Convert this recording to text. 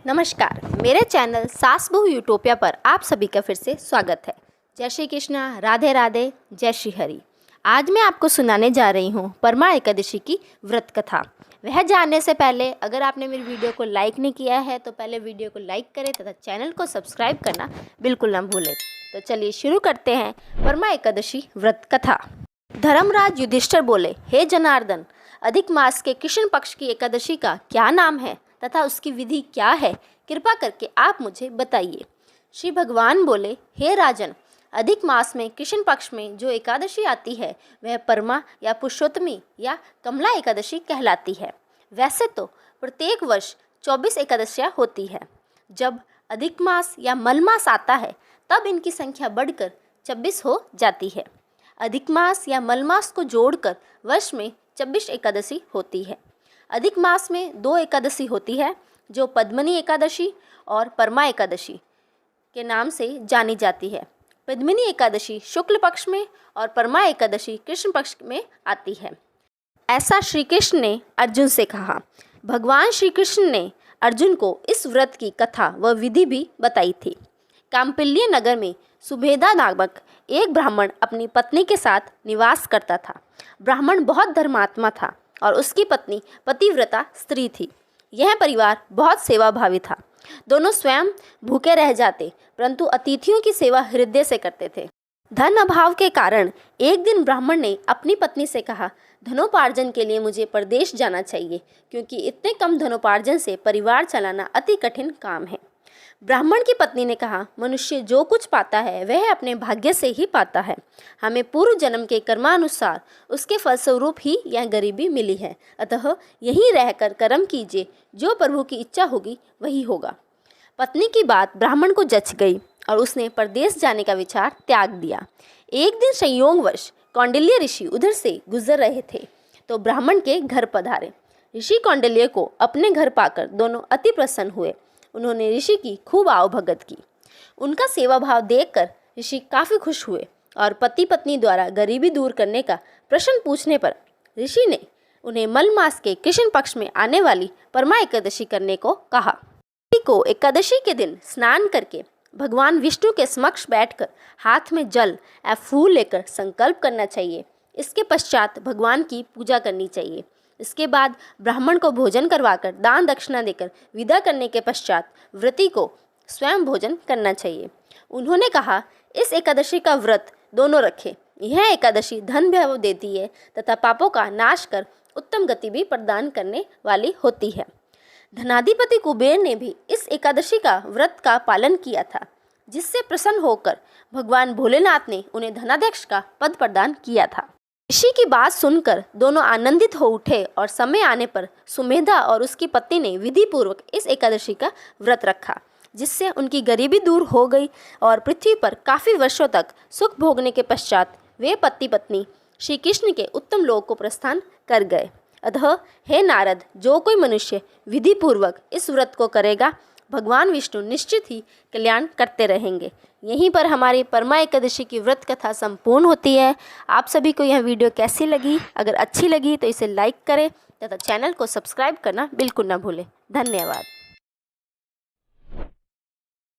नमस्कार, मेरे चैनल सास बहू यूटोपिया पर आप सभी का फिर से स्वागत है। जय श्री कृष्णा, राधे राधे, जय श्री हरि। आज मैं आपको सुनाने जा रही हूँ परमा एकादशी की व्रत कथा। वह जानने से पहले अगर आपने मेरी वीडियो को लाइक नहीं किया है तो पहले वीडियो को लाइक करें तथा चैनल को सब्सक्राइब करना बिल्कुल ना भूलें। तो चलिए शुरू करते हैं परमा एकादशी व्रत कथा। धर्मराज युधिष्ठिर बोले, हे जनार्दन, अधिक मास के कृष्ण पक्ष की एकादशी का क्या नाम है तथा उसकी विधि क्या है, कृपा करके आप मुझे बताइए। श्री भगवान बोले, हे राजन, अधिक मास में कृष्ण पक्ष में जो एकादशी आती है वह परमा या पुरुषोत्तमी या कमला एकादशी कहलाती है। वैसे तो प्रत्येक वर्ष 24 एकादशियाँ होती है। जब अधिक मास या मलमास आता है तब इनकी संख्या बढ़कर 26 हो जाती है। अधिक मास या मलमास को जोड़कर वर्ष में 26 एकादशी होती है। अधिक मास में 2 एकादशी होती है जो पद्मिनी एकादशी और परमा एकादशी के नाम से जानी जाती है। पद्मिनी एकादशी शुक्ल पक्ष में और परमा एकादशी कृष्ण पक्ष में आती है। ऐसा श्री कृष्ण ने अर्जुन से कहा। भगवान श्री कृष्ण ने अर्जुन को इस व्रत की कथा व विधि भी बताई थी। काम्पिल्य नगर में सुभेदा नामक एक ब्राह्मण अपनी पत्नी के साथ निवास करता था। ब्राह्मण बहुत धर्मात्मा था और उसकी पत्नी पतिव्रता स्त्री थी। यह परिवार बहुत सेवाभावी था। दोनों स्वयं भूखे रह जाते परंतु अतिथियों की सेवा हृदय से करते थे। धन अभाव के कारण एक दिन ब्राह्मण ने अपनी पत्नी से कहा, धनोपार्जन के लिए मुझे परदेश जाना चाहिए क्योंकि इतने कम धनोपार्जन से परिवार चलाना अति कठिन काम है। ब्राह्मण की पत्नी ने कहा, मनुष्य जो कुछ पाता है वह अपने भाग्य से ही पाता है। हमें पूर्व जन्म के कर्मानुसार उसके फलस्वरूप ही यह गरीबी मिली है, अतः यहीं रहकर कर्म कीजिए, जो प्रभु की इच्छा होगी वही होगा। पत्नी की बात ब्राह्मण को जच गई और उसने परदेश जाने का विचार त्याग दिया। एक दिन संयोगवश कौंडिल्य ऋषि उधर से गुजर रहे थे तो ब्राह्मण के घर पधारे। ऋषि कौंडिल्य को अपने घर पाकर दोनों अति प्रसन्न हुए। उन्होंने ऋषि की खूब आवभगत की। उनका सेवा भाव देखकर ऋषि काफ़ी खुश हुए और पति पत्नी द्वारा गरीबी दूर करने का प्रश्न पूछने पर ऋषि ने उन्हें मल मास के कृष्ण पक्ष में आने वाली परमा एकादशी करने को कहा। ऋषि को एकादशी के दिन स्नान करके भगवान विष्णु के समक्ष बैठकर हाथ में जल या फूल लेकर संकल्प करना चाहिए। इसके पश्चात भगवान की पूजा करनी चाहिए। इसके बाद ब्राह्मण को भोजन करवाकर दान दक्षिणा देकर विदा करने के पश्चात व्रती को स्वयं भोजन करना चाहिए। उन्होंने कहा, इस एकादशी का व्रत दोनों रखें। यह एकादशी धन वैभव देती है तथा पापों का नाश कर उत्तम गति भी प्रदान करने वाली होती है। धनाधिपति कुबेर ने भी इस एकादशी का व्रत का पालन किया था, जिससे प्रसन्न होकर भगवान भोलेनाथ ने उन्हें धनाध्यक्ष का पद प्रदान किया था। ऋषि की बात सुनकर दोनों आनंदित हो उठे और समय आने पर सुमेधा और उसकी पत्नी ने विधि पूर्वक इस एकादशी का व्रत रखा, जिससे उनकी गरीबी दूर हो गई और पृथ्वी पर काफ़ी वर्षों तक सुख भोगने के पश्चात वे पति पत्नी श्री कृष्ण के उत्तम लोक को प्रस्थान कर गए। अतः हे नारद, जो कोई मनुष्य विधि पूर्वक इस व्रत को करेगा भगवान विष्णु निश्चित ही कल्याण करते रहेंगे। यहीं पर हमारी परमा एकादशी की व्रत कथा संपूर्ण होती है। आप सभी को यह वीडियो कैसी लगी? अगर अच्छी लगी तो इसे लाइक करें तथा चैनल को सब्सक्राइब करना बिल्कुल ना भूलें। धन्यवाद।